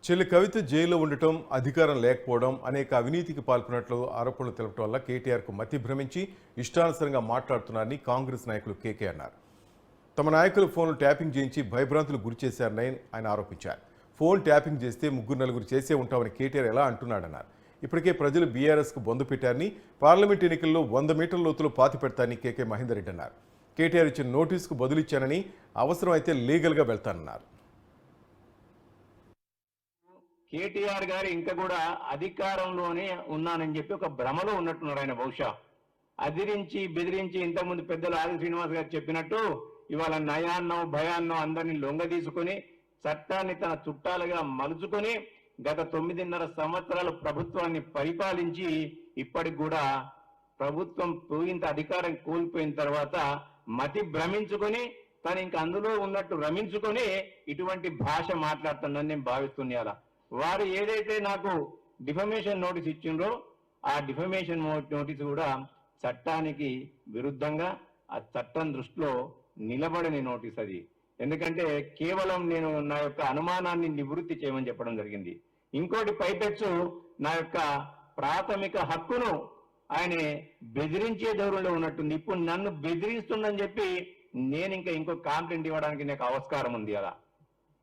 చెల్లి కవిత జైల్లో ఉండటం, అధికారం లేకపోవడం, అనేక అవినీతికి పాల్పడినట్లు ఆరోపణలు తెలపడం వల్ల కేటీఆర్కు మతి భ్రమించి ఇష్టానుసారంగా మాట్లాడుతున్నారని కాంగ్రెస్ నాయకులు కేకే అన్నారు. తమ నాయకులు ఫోన్లు ట్యాపింగ్ చేయించి భయభ్రాంతులు గురిచేశారని ఆయన ఆరోపించారు. ఫోన్ ట్యాపింగ్ చేస్తే నలుగురు చేసే ఉంటామని కేటీఆర్ ఎలా అంటున్నాడన్నారు. ఇప్పటికే ప్రజలు బీఆర్ఎస్కు బొందు పెట్టారని, పార్లమెంట్ ఎన్నికల్లో 100 మీటర్ల లోతులో పాతి పెడతారని కేకే మహేందర్ రెడ్డి అన్నారు. కేటీఆర్ ఇచ్చిన నోటీసుకు బదులిచ్చానని, అవసరం అయితే లీగల్గా వెళ్తానన్నారు. కేటీఆర్ గారు ఇంకా కూడా అధికారంలోనే ఉన్నానని చెప్పి ఒక భ్రమలో ఉన్నట్టున్నారు ఆయన. బహుశా అదిరించి బెదిరించి ఇంతకుముందు పెద్దలు ఆది శ్రీనివాస్ గారు చెప్పినట్టు ఇవాళ నయాన్నో భయాన్నో అందరినీ లొంగ తీసుకుని చట్టాన్ని తన చుట్టాలుగా మలుచుకొని గత 9.5 సంవత్సరాలు ప్రభుత్వాన్ని పరిపాలించి ఇప్పటికి కూడా ప్రభుత్వం పోయింత అధికారం కోల్పోయిన తర్వాత మతి భ్రమించుకొని తను ఇంకా అందులో ఉన్నట్టు రమించుకొని ఇటువంటి భాష మాట్లాడుతుందని నేను భావిస్తున్నాను. వారు ఏదైతే నాకు డిఫమేషన్ నోటీస్ ఇచ్చిండ్రో ఆ డిఫమేషన్ నోటీస్ కూడా చట్టానికి విరుద్ధంగా ఆ చట్టం దృష్టిలో నిలబడని నోటీస్ అది. ఎందుకంటే కేవలం నేను నా యొక్క అనుమానాన్ని నివృత్తి చేయమని చెప్పడం జరిగింది. ఇంకోటి పైపెచ్చు నా యొక్క ప్రాథమిక హక్కును ఆయన బెదిరించే ధోరణిలో ఉన్నట్టుంది. ఇప్పుడు నన్ను బెదిరిస్తుందని చెప్పి నేను ఇంకో కాంప్లైంట్ ఇవ్వడానికి నాకు ఆస్కారం ఉంది కదా.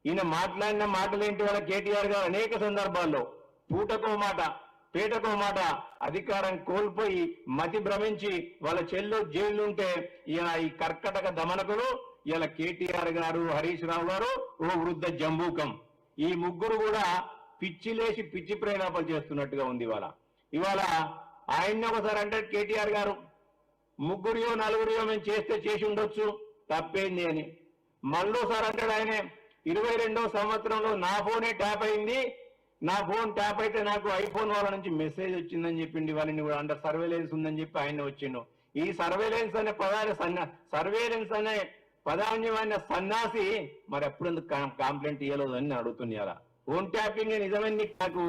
ఈయన మాట్లాడిన మాటలేంటి వాళ్ళ కేటీఆర్ గారు అనేక సందర్భాల్లో పూటకో మాట పేటకో మాట అధికారం కోల్పోయి మతి భ్రమించి వాళ్ళ చెల్లు జైలు ఉంటే ఈ కర్కటక దమనకులు ఇలా కేటీఆర్ గారు, హరీష్ రావు గారు, ఓ వృద్ధ జంబూకం, ఈ ముగ్గురు కూడా పిచ్చిలేసి పిచ్చి ప్రేలాపలు చేస్తున్నట్టుగా ఉంది. ఇవాళ ఆయన్ని ఒకసారి అంటే కేటీఆర్ గారు ముగ్గురియో నలుగురియో మేము చేసి ఉండొచ్చు, తప్పేంది అని. మళ్ళోసారి అంటాడు ఆయనే 22వ సంవత్సరంలో నా ఫోనే ట్యాప్ అయింది, నా ఫోన్ ట్యాప్ అయితే నాకు ఐఫోన్ వాళ్ళ నుంచి మెసేజ్ వచ్చిందని చెప్పింది. వాళ్ళని కూడా అండర్ సర్వేలెన్స్ ఉందని చెప్పి ఆయన వచ్చిండు. ఈ సర్వేలెన్స్ అనే సర్వేలెన్స్ అనే పదాన్యమైన సన్నాసి మరి ఎప్పుడు కాంప్లైంట్ ఇవ్వలేదు అని నేను అడుగుతున్నా. ఫోన్ ట్యాపింగ్ నిజమని నాకు